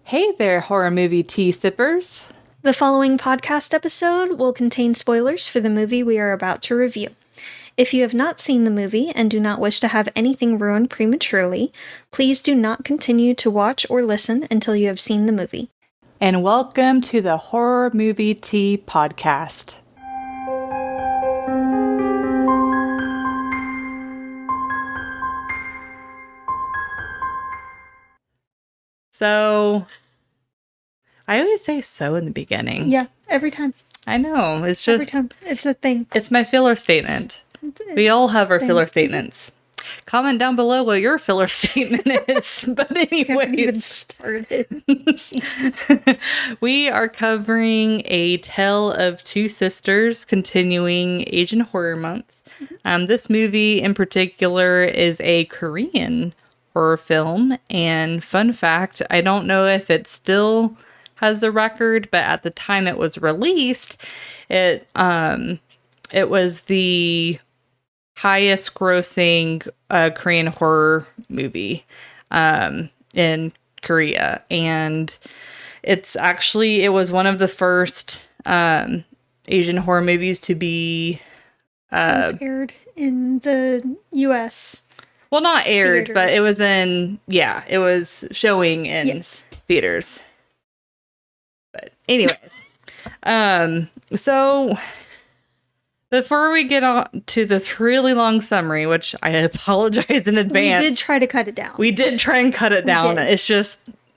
Hey there, horror movie tea sippers. The following podcast episode will contain spoilers for the movie we are about to review. If you have not seen the movie and do not wish to have anything ruined prematurely, please do not continue to watch or listen until you have seen the movie. And welcome to the Horror Movie Tea Podcast. So, I always say so in the beginning. Yeah, every time. I know, it's just... Every time. It's a thing. It's my filler statement. We all have our filler statements. Comment down below what your filler statement is. But anyways, haven't even started. We are covering A Tale of Two Sisters, continuing Asian Horror Month. This movie in particular is a Korean horror film, and fun fact, I don't know if it still has the record, but at the time it was released, it was the highest grossing Korean horror movie in Korea, and it was one of the first Asian horror movies to be aired in the US. Well, not aired, theaters. but it was it was showing in theaters. But anyways, so before we get on to this really long summary, which I apologize in advance. We did try to cut it down. We did try and cut it down.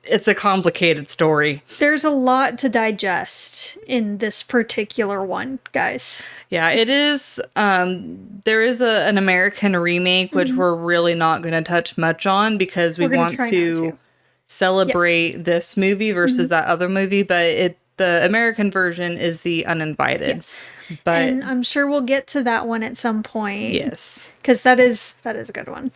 It's a complicated story. There's a lot to digest in this particular one, guys. Yeah, it is. There is an American remake, which we're really not going to touch much on because we want to celebrate this movie versus that other movie. But the American version is The Uninvited. Yes. And I'm sure we'll get to that one at some point. Yes. Because that is a good one.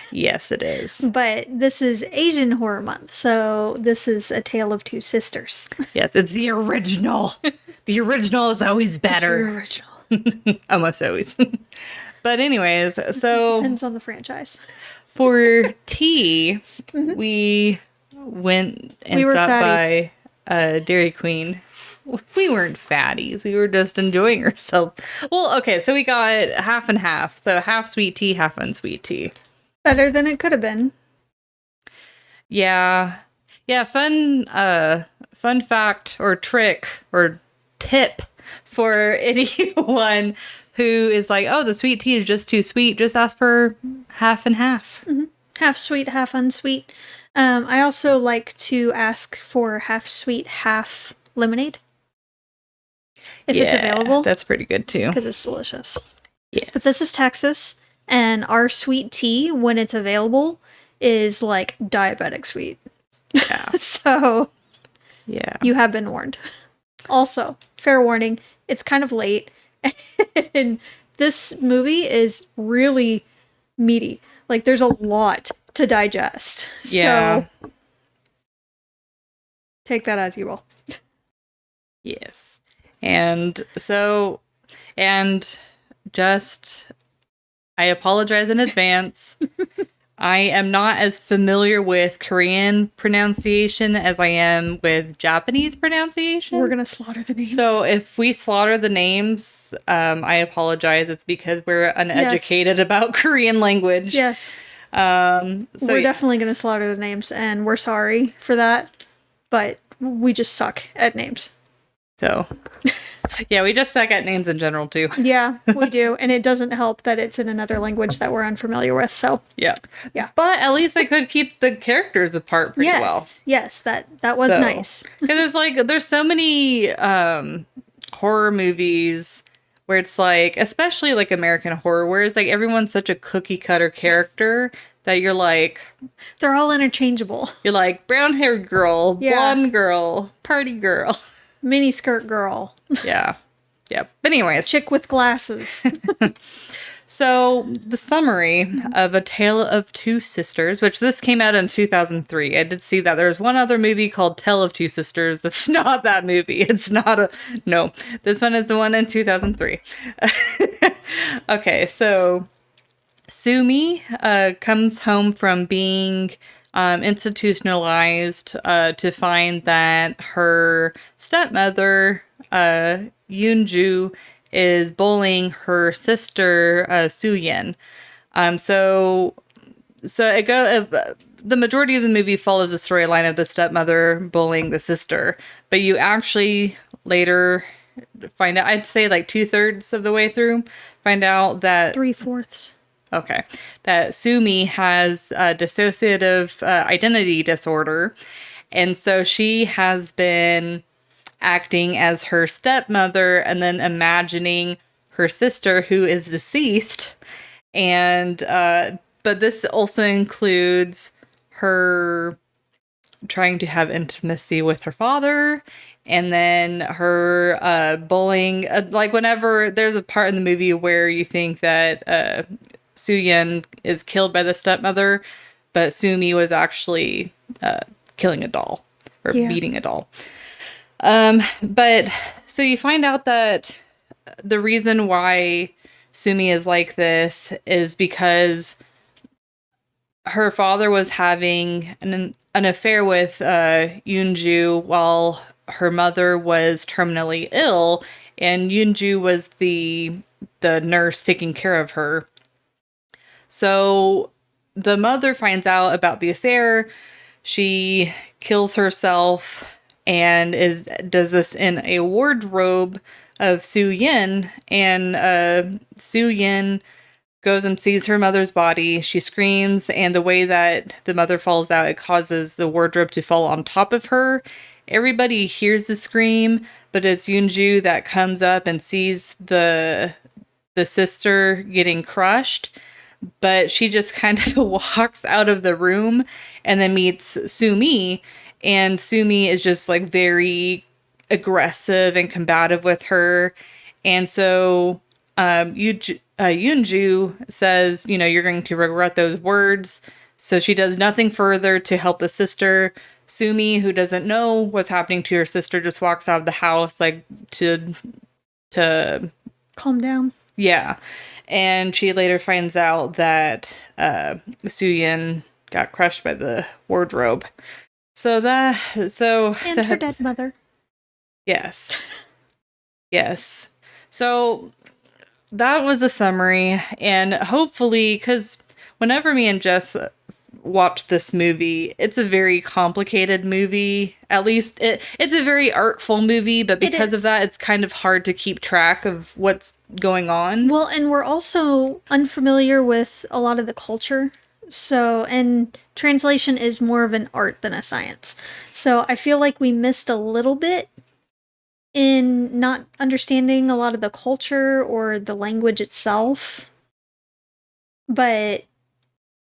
Yes, it is. But this is Asian Horror Month, so this is A Tale of Two Sisters. Yes, it's the original. The original is always better. The original. Almost always. But anyways, so... Depends on the franchise. For tea, we went and stopped by Dairy Queen. We weren't fatties. We were just enjoying ourselves. Well, okay, so we got half and half. So half sweet tea, half unsweet tea. Better than it could have been. Yeah. Yeah, fun fact or trick or tip for anyone who is like, oh, the sweet tea is just too sweet. Just ask for half and half. Mm-hmm. Half sweet, half unsweet. I also like to ask for half sweet, half lemonade. If it's available. That's pretty good too. Because it's delicious. Yeah. But this is Texas, and our sweet tea, when it's available, is like diabetic sweet. Yeah. So, yeah. You have been warned. Also, fair warning, it's kind of late. And this movie is really meaty. Like, there's a lot to digest. Yeah. So, take that as you will. Yes. And so, I apologize in advance. I am not as familiar with Korean pronunciation as I am with Japanese pronunciation. We're going to slaughter the names. So if we slaughter the names, I apologize. It's because we're uneducated about Korean language. Yes. So we're definitely going to slaughter the names, and we're sorry for that, but we just suck at names. So, yeah, we just suck at names in general, too. Yeah, we do. And it doesn't help that it's in another language that we're unfamiliar with, so. Yeah. Yeah. But at least I could keep the characters apart pretty well. Yes, that was nice. Because it's like, there's so many horror movies where it's like, especially like American horror, where it's like everyone's such a cookie cutter character that you're like... They're all interchangeable. You're like, brown-haired girl, blonde girl, party girl. Mini skirt girl. Yeah. Yeah. But anyways. Chick with glasses. So, the summary of A Tale of Two Sisters, which this came out in 2003. I did see that. There's one other movie called Tale of Two Sisters. That's not that movie. It's not no. This one is the one in 2003. Okay, so Sumi comes home from being institutionalized to find that her stepmother, Yoonju, is bullying her sister, Soo-yin. So the majority of the movie follows the storyline of the stepmother bullying the sister, but you actually later find out, I'd say like 2/3 of the way through, find out that 3/4. okay, that Sumi has a dissociative identity disorder, and so she has been acting as her stepmother and then imagining her sister who is deceased, and but this also includes her trying to have intimacy with her father, and then her bullying. Like whenever there's a part in the movie where you think that Soo-yin is killed by the stepmother, but Sumi was actually killing a doll or beating a doll. But so you find out that the reason why Sumi is like this is because her father was having an affair with Yoonju while her mother was terminally ill, and Yoonju was the nurse taking care of her. So the mother finds out about the affair. She kills herself and does this in a wardrobe of Soo-yin, and Soo-yin goes and sees her mother's body. She screams, and the way that the mother falls out, it causes the wardrobe to fall on top of her. Everybody hears the scream, but it's Yoonju that comes up and sees the sister getting crushed. But she just kind of walks out of the room and then meets Sumi, and Sumi is just like very aggressive and combative with her. And so Yoonju says, you know, you're going to regret those words. So she does nothing further to help the sister. Sumi, who doesn't know what's happening to her sister, just walks out of the house like to calm down. Yeah. And she later finds out that Soo-yin got crushed by the wardrobe. And her dead mother. Yes. Yes. So that was the summary, and hopefully, because whenever me and Jess watched this movie, it's a very complicated movie. At least it's a very artful movie, but because of that, it's kind of hard to keep track of what's going on. Well, and we're also unfamiliar with a lot of the culture. So, and translation is more of an art than a science. So I feel like we missed a little bit in not understanding a lot of the culture or the language itself. But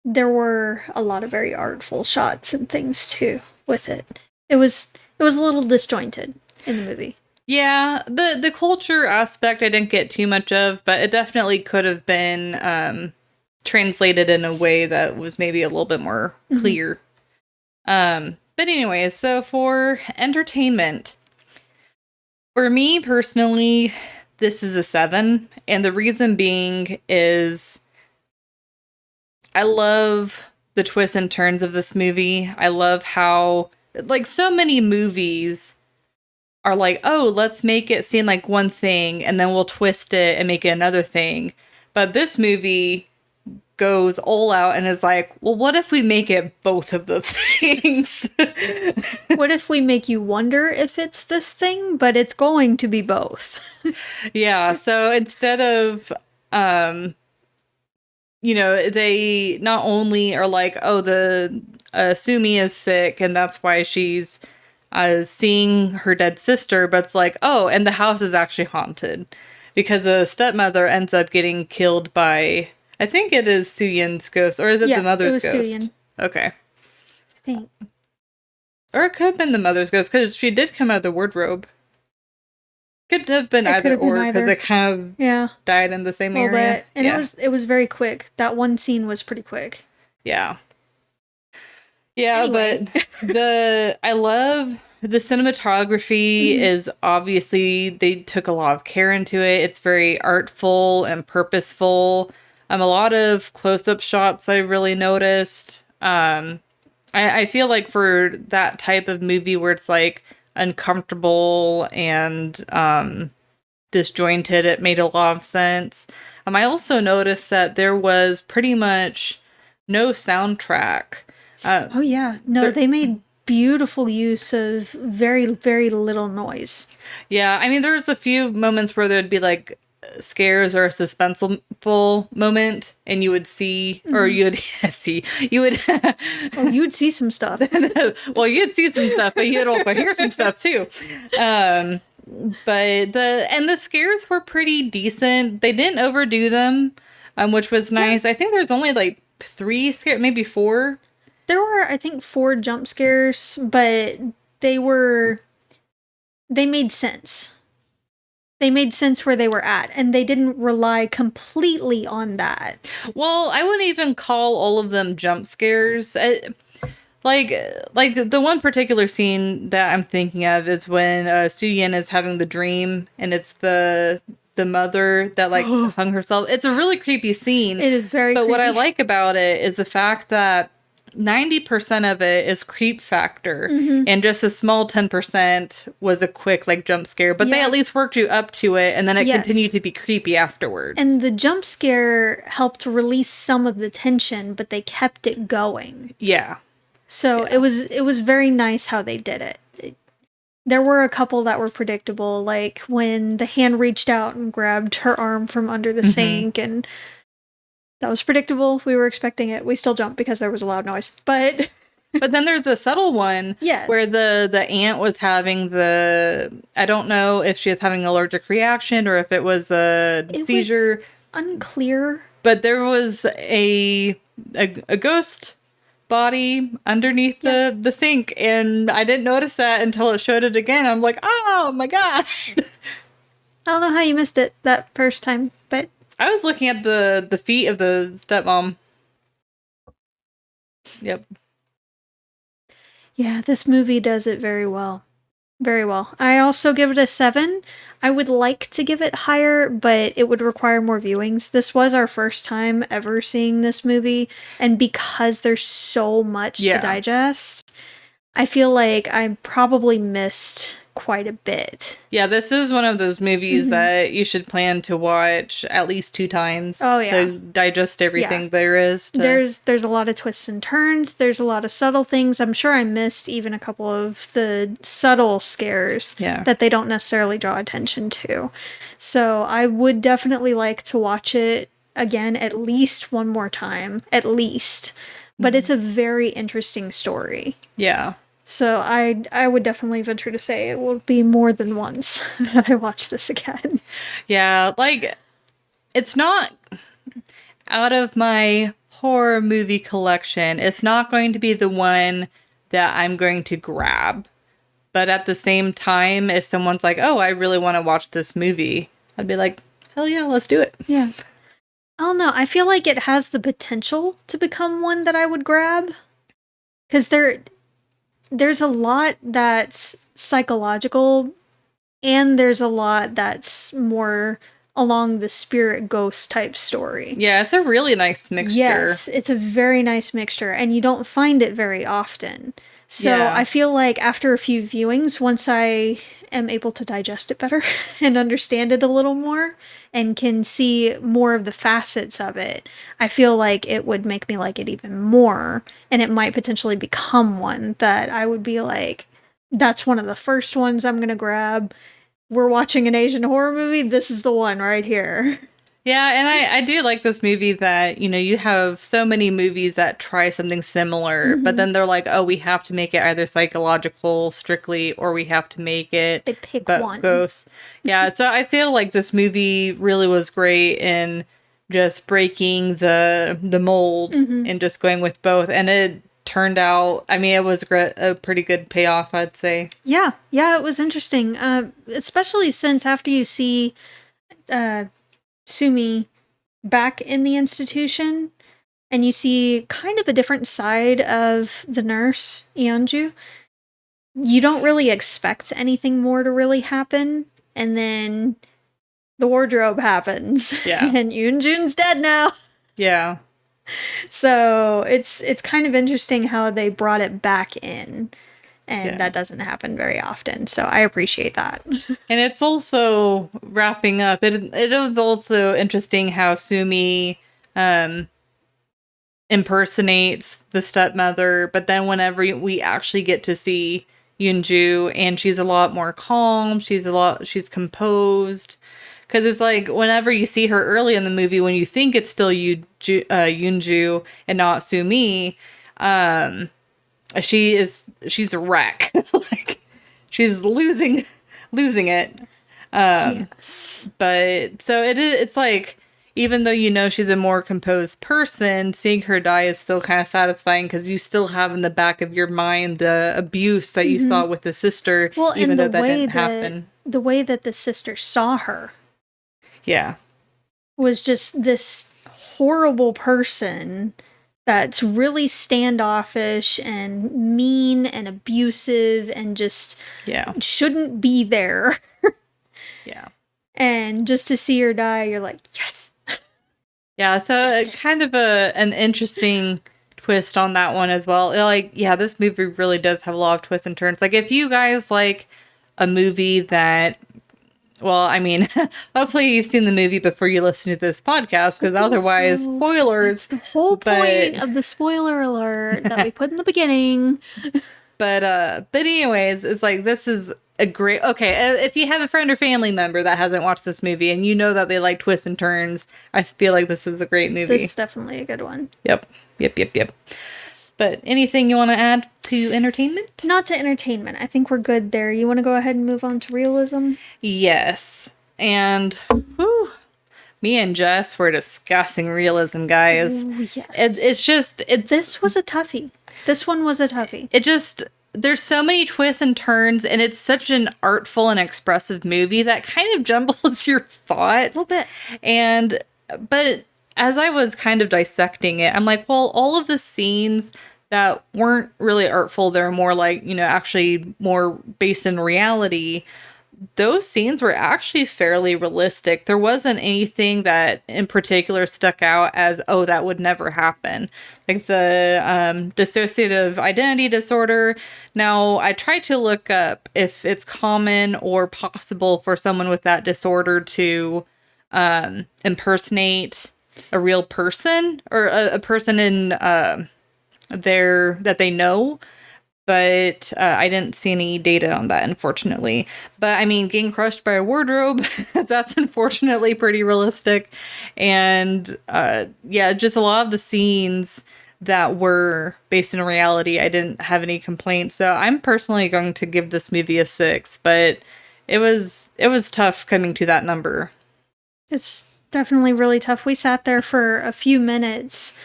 there were a lot of very artful shots and things too with it. It was a little disjointed in the movie. Yeah, the culture aspect I didn't get too much of, but it definitely could have been translated in a way that was maybe a little bit more clear. But anyways, so for entertainment, for me personally, this is a 7, and the reason being is I love the twists and turns of this movie. I love how, like, so many movies are like, oh, let's make it seem like one thing, and then we'll twist it and make it another thing. But this movie goes all out and is like, well, what if we make it both of the things? What if we make you wonder if it's this thing, but it's going to be both? Yeah, so instead of, you know, they not only are like, oh, the Sumi is sick and that's why she's seeing her dead sister, but it's like, oh, and the house is actually haunted because the stepmother ends up getting killed by, I think it is Soo-yin's ghost, or is it the mother's ghost? Soo-yin. Okay. I think. Or it could have been the mother's ghost, because she did come out of the wardrobe. Could have been either or, because it kind of died in the same area. Bit. And it was very quick. That one scene was pretty quick. Yeah. Yeah, anyway. But I love the cinematography is obviously, they took a lot of care into it. It's very artful and purposeful. A lot of close-up shots I really noticed. I feel like for that type of movie where it's like uncomfortable and disjointed, it made a lot of sense. I also noticed that there was pretty much no soundtrack. Oh yeah. No, There, they made beautiful use of very, very little noise. yeah, I mean, there's a few moments where there'd be like scares or a suspenseful moment, and you would see, or you would see, you would. Oh, you'd see some stuff. Well, you'd see some stuff, but you'd also hear some stuff too. Um, but the scares were pretty decent. They didn't overdo them, which was nice. I think there's only like 3 scare, maybe 4. There were, I think, 4 jump scares, but they made sense. They made sense where they were at, and they didn't rely completely on that. Well, I wouldn't even call all of them jump scares. Like the one particular scene that I'm thinking of is when Su Yin is having the dream, and it's the mother that like hung herself. It's a really creepy scene. It is very But creepy. what I like about it is the fact that 90% of it is creep factor, and just a small 10% was a quick like jump scare. But they Yeah. at least worked you up to it, and then it Yes. continued to be creepy afterwards. And the jump scare helped release some of the tension, but they kept it going. yeah. So it was very nice how they did it. There were a couple that were predictable, like when the hand reached out and grabbed her arm from under the sink, and that was predictable. We were expecting it. We still jumped because there was a loud noise. But But then there's a subtle one Yes. where the aunt was having I don't know if she was having an allergic reaction or if it was a seizure. unclear. But there was a ghost body underneath the sink, and I didn't notice that until it showed it again. I'm like, oh my god. I don't know how you missed it that first time, but I was looking at the feet of the stepmom. Yep. yeah, this movie does it very well. Very well. I also give it a 7. I would like to give it higher, but it would require more viewings. This was our first time ever seeing this movie, and because there's so much to digest, I feel like I probably missed quite a bit. Yeah, this is one of those movies that you should plan to watch at least 2 times to digest everything there is. There's a lot of twists and turns. There's a lot of subtle things. I'm sure I missed even a couple of the subtle scares that they don't necessarily draw attention to. So I would definitely like to watch it again at least one more time. At least. But it's a very interesting story. Yeah. So I would definitely venture to say it will be more than once that I watch this again. Yeah, like, it's not out of my horror movie collection. It's not going to be the one that I'm going to grab. But at the same time, if someone's like, oh, I really want to watch this movie, I'd be like, hell yeah, let's do it. Yeah. I don't know. I feel like it has the potential to become one that I would grab. Because there's a lot that's psychological, and there's a lot that's more along the spirit ghost type story. Yeah, it's a really nice mixture. Yes, it's a very nice mixture, and you don't find it very often. So I feel like after a few viewings, once I am able to digest it better and understand it a little more and can see more of the facets of it, I feel like it would make me like it even more, and it might potentially become one that I would be like, that's one of the first ones I'm gonna grab. We're watching an Asian horror movie, this is the one right here. Yeah, and I do like this movie that, you know, you have so many movies that try something similar, but then they're like, oh, we have to make it either psychological strictly, or we have to make it They pick one. ghosts. Yeah, so I feel like this movie really was great in just breaking the mold and just going with both. And it turned out, I mean, it was a pretty good payoff, I'd say. Yeah, it was interesting. Especially since after you see Sumi back in the institution, and you see kind of a different side of the nurse, Yeonju, you don't really expect anything more to really happen, and then the wardrobe happens. Yeah. And Yoonjun's dead now. Yeah. So it's kind of interesting how they brought it back in, and Yeah. that doesn't happen very often. So I appreciate that. And it's also wrapping up. It was also interesting how Sumi um impersonates the stepmother, but then whenever we actually get to see Yunju, and she's a lot more calm, she's composed. Because it's like whenever you see her early in the movie, when you think it's still Yunju and not Sumi, um, she's a wreck. Like she's losing it. Yes. But so it's like even though you know she's a more composed person, seeing her die is still kind of satisfying because you still have in the back of your mind the abuse that you Mm-hmm. saw with the sister, Well, even and though that didn't happen. the way that the sister saw her Yeah. was just this horrible person that's really standoffish and mean and abusive and just Yeah. shouldn't be there. Yeah. And just to see her die, you're like, yes, Yeah, so justice. kind of an interesting twist on that one as well. Like, yeah, this movie really does have a lot of twists and turns. Like, if you guys like a movie that, well, I mean, hopefully you've seen the movie before you listen to this podcast, because Hopefully otherwise, so. That's spoilers. the whole But point of the spoiler alert that we put in the beginning. but anyways, it's like this is a great. Okay, if you have a friend or family member that hasn't watched this movie and you know that they like twists and turns, I feel like this is a great This movie. is definitely a good one. Yep. Yep. Yep. Yep. But anything you want to add to entertainment? Not to entertainment. I think we're good there. You want to go ahead and move on to realism? Yes. And whew, me and Jess were discussing realism, guys. Ooh, yes. It's just This was a toughie. This one was a toughie. it just there's so many twists and turns, and it's such an artful and expressive movie that kind of jumbles your thought. A little bit. And but as I was kind of dissecting it, I'm like, well, all of the scenes that weren't really artful, they're more like, actually more based in reality. Those scenes were actually fairly realistic. There wasn't anything that in particular stuck out as, oh, that would never happen. Like the dissociative identity disorder. Now, I tried to look up if it's common or possible for someone with that disorder to impersonate a real person or a person in that they know, but I didn't see any data on that, unfortunately. But I mean, getting crushed by a wardrobe, that's unfortunately pretty realistic. And yeah, just a lot of the scenes that were based in reality, I didn't have any complaints. So I'm personally going to give this movie a 6, but it was tough coming to that number. It's definitely really tough. We sat there for a few minutes.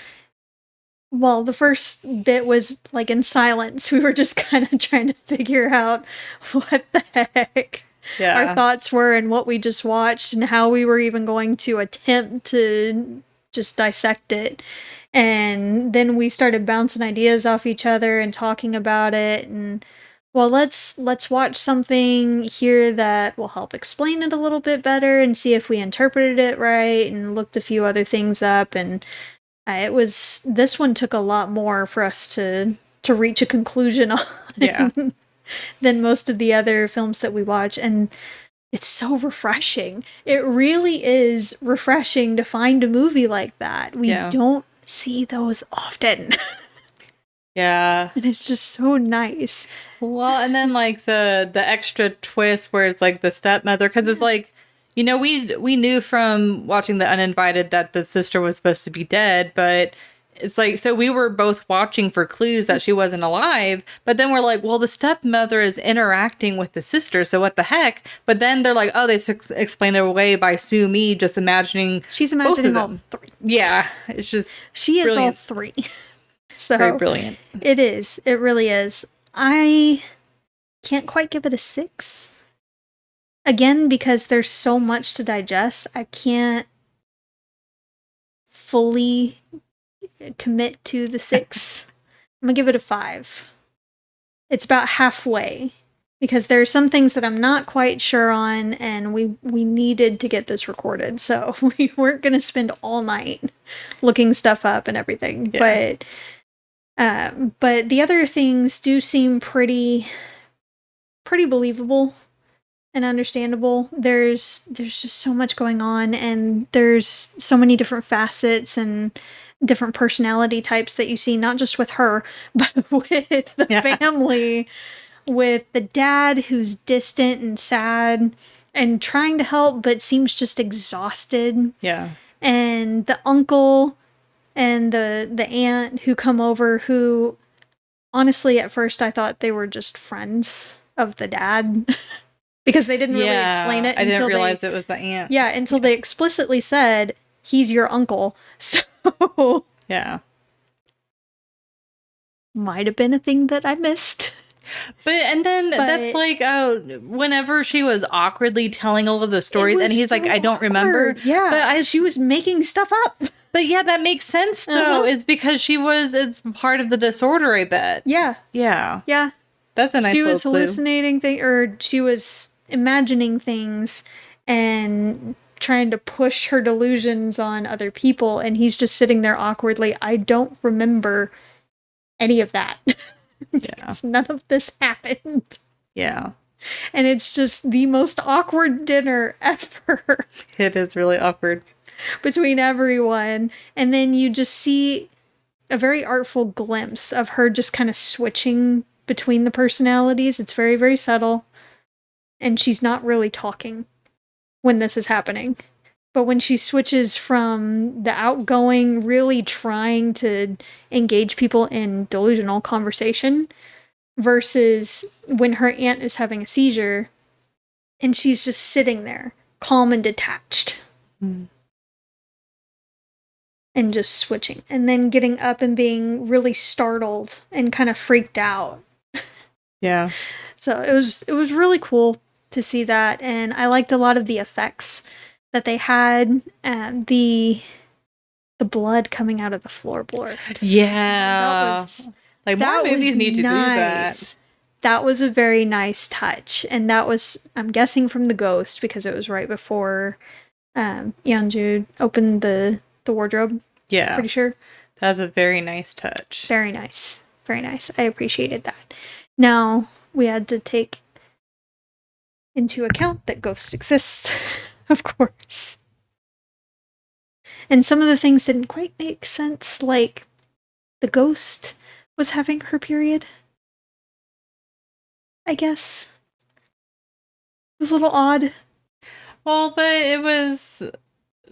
Well, the first bit was like in silence. We were just kind of trying to figure out what the heck our Yeah. thoughts were and what we just watched and how we were even going to attempt to just dissect it. And then we started bouncing ideas off each other and talking about it, and well, let's watch something here that will help explain it a little bit better and see if we interpreted it right, and looked a few other things up. And it was, this one took a lot more for us to reach a conclusion on Yeah. than most of the other films that we watch. And it's so refreshing. It really is refreshing to find a movie like that. We Yeah. don't see those often. Yeah. And it's just so nice. Well, and then like the extra twist where it's like the stepmother, because it's like, we knew from watching The Uninvited that the sister was supposed to be dead, but it's like, so we were both watching for clues that she wasn't alive, but then we're like, well, the stepmother is interacting with the sister, so what the heck? But then they're like, oh, they explain it away by Sue Me just imagining She's both of imagining all them. three. Yeah, it's just She is all brilliant. three. Very So brilliant. it is. It really is. I can't quite give it a 6. Again, because there's so much to digest, I can't fully commit to the 6. I'm gonna give it a 5. It's about halfway. because there's some things that I'm not quite sure on, and we needed to get this recorded, so we weren't going to spend all night looking stuff up and everything. Yeah. But the other things do seem pretty believable and understandable. There's just so much going on, and there's so many different facets and different personality types that you see, not just with her, but with the family, with the dad who's distant and sad and trying to help but seems just exhausted. Yeah. And the uncle and the aunt who come over, who honestly at first I thought they were just friends of the dad. Because they didn't really explain it. I didn't realize it was the aunt. Yeah, until they explicitly said, he's your uncle. So... Yeah. Might have been a thing that I missed. That's like, whenever she was awkwardly telling all of the stories, and he's so like, I don't remember. Yeah, but she was making stuff up. But yeah, that makes sense, though. It's because it's part of the disorder, I bet. Yeah. Yeah. Yeah. That's a nice little clue. She was hallucinating things, or she was imagining things and trying to push her delusions on other people, and he's just sitting there awkwardly. I don't remember any of that. Yeah. None of this happened. Yeah. And it's just the most awkward dinner ever. It is really awkward. Between everyone. And then you just see a very artful glimpse of her just kind of switching between the personalities. It's very, very subtle. And she's not really talking when this is happening. But when she switches from the outgoing, really trying to engage people in delusional conversation, versus when her aunt is having a seizure and she's just sitting there, calm and detached. Mm. And just switching. And then getting up and being really startled and kind of freaked out. Yeah. So it was really cool to see that. And I liked a lot of the effects that they had. The blood coming out of the floorboard. Yeah. More movies need to do that. That was a very nice touch. And that was, I'm guessing, from the ghost, because it was right before Yeonju opened the wardrobe. Yeah. Pretty sure. That's a very nice touch. Very nice. Very nice. I appreciated that. Now, we had to take into account that ghosts exist, of course. And some of the things didn't quite make sense, like the ghost was having her period. I guess. It was a little odd. Well, but it was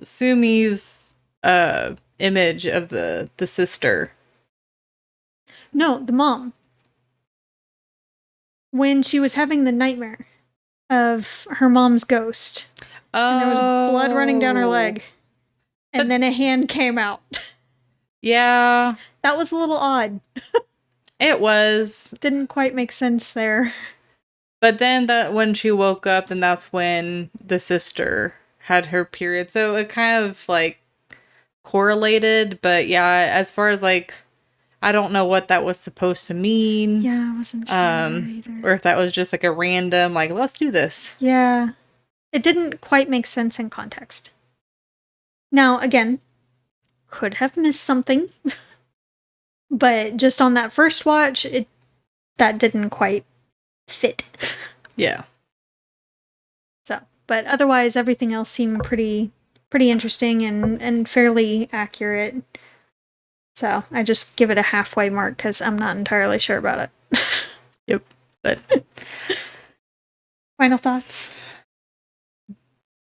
Sumi's image of the sister. No, the mom. When she was having the nightmare of her mom's ghost. Oh. And there was blood running down her leg. And then a hand came out. Yeah. That was a little odd. It was. Didn't quite make sense there. But then when she woke up, then that's when the sister had her period. So it kind of like correlated. But yeah, as far as like, I don't know what that was supposed to mean. Yeah, I wasn't sure either. Or if that was just like a random, like, let's do this. Yeah. It didn't quite make sense in context. Now, again, could have missed something. But just on that first watch, that didn't quite fit. Yeah. So, but otherwise, everything else seemed pretty interesting and fairly accurate. So, I just give it a halfway mark because I'm not entirely sure about it. Yep. But final thoughts?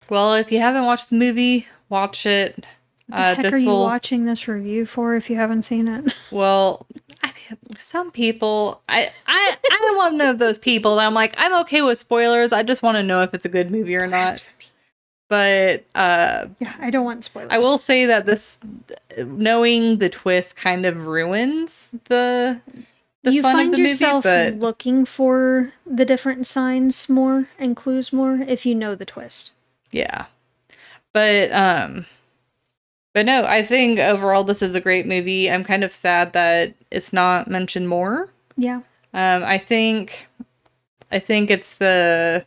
Well, if you haven't watched the movie, watch it. What the heck are you watching this review for if you haven't seen it? Well, I mean, some people, I'm one of those people that I'm like, I'm okay with spoilers. I just want to know if it's a good movie or not. But yeah, I don't want spoilers. I will say that knowing the twist kind of ruins the you fun find of the yourself movie, but looking for the different signs more and clues more if you know the twist. Yeah. But no, I think overall this is a great movie. I'm kind of sad that it's not mentioned more. Yeah. I think I think it's the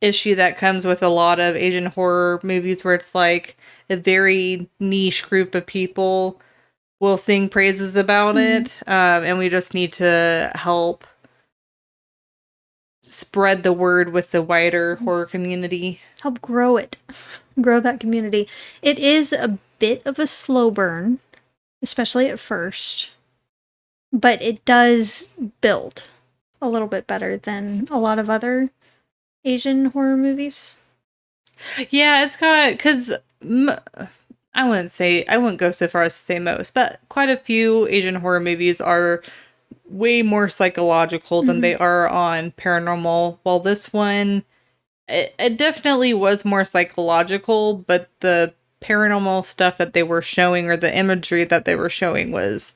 issue that comes with a lot of Asian horror movies where it's like a very niche group of people will sing praises about it, and we just need to help spread the word with the wider horror community. Help grow it. Grow that community. It is a bit of a slow burn, especially at first, but it does build a little bit better than a lot of other Asian horror movies. Yeah, it's got, because I wouldn't go so far as to say most, but quite a few Asian horror movies are way more psychological than they are on paranormal. While this one, it definitely was more psychological, but the paranormal stuff that they were showing, or the imagery that they were showing, was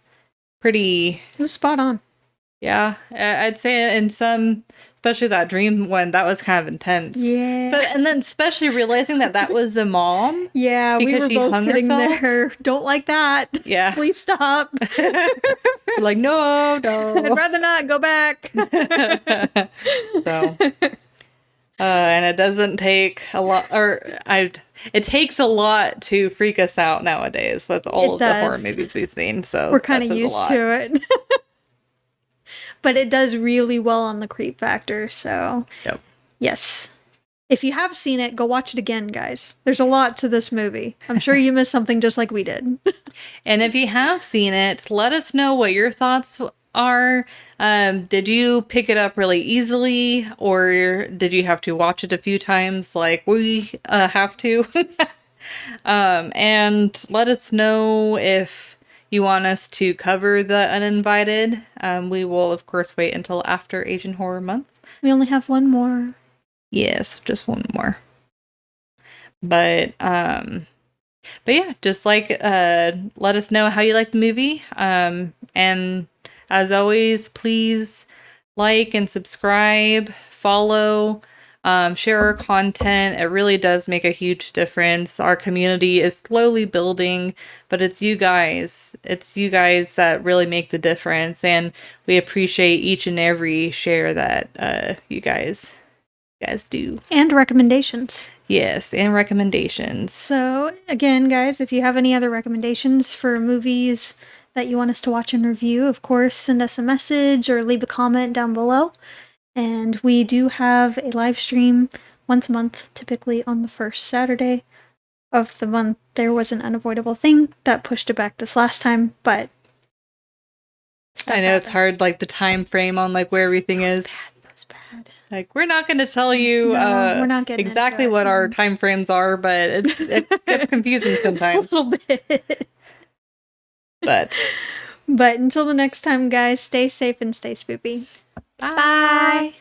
pretty... It was spot on. Yeah, I'd say in some, especially that dream one, that was kind of intense. Yeah. And then especially realizing that was the mom. Yeah, we because were she both hung sitting herself. there. Don't like that. Yeah. Please stop. Like, no. I'd rather not go back. So, and it doesn't take a lot, it takes a lot to freak us out nowadays with all of the horror movies we've seen. So we're kind of used to it. But it does really well on the creep factor, so... Yep. Yes. If you have seen it, go watch it again, guys. There's a lot to this movie. I'm sure you missed something just like we did. And if you have seen it, let us know what your thoughts are. Did you pick it up really easily, or did you have to watch it a few times like we have to? And let us know if you want us to cover the uninvited. We will, of course, wait until after Asian Horror Month. We only have one more. Yes, just one more. But yeah, just like let us know how you like the movie. And as always, please like and subscribe, follow, share our content. It really does make a huge difference. Our community is slowly building, but it's you guys. It's you guys that really make the difference, and we appreciate each and every share that you guys do. And recommendations. Yes, and recommendations. So, again, guys, if you have any other recommendations for movies that you want us to watch and review, of course, send us a message or leave a comment down below. And we do have a live stream once a month, typically on the first Saturday of the month. There was an unavoidable thing that pushed it back this last time, but I know it's hard, like the time frame on like where everything is. That was bad. Like, we're not going to tell you we're not getting exactly into it. what our time frames are, but it gets confusing sometimes. A little bit. But until the next time, guys, stay safe and stay spoopy. Bye.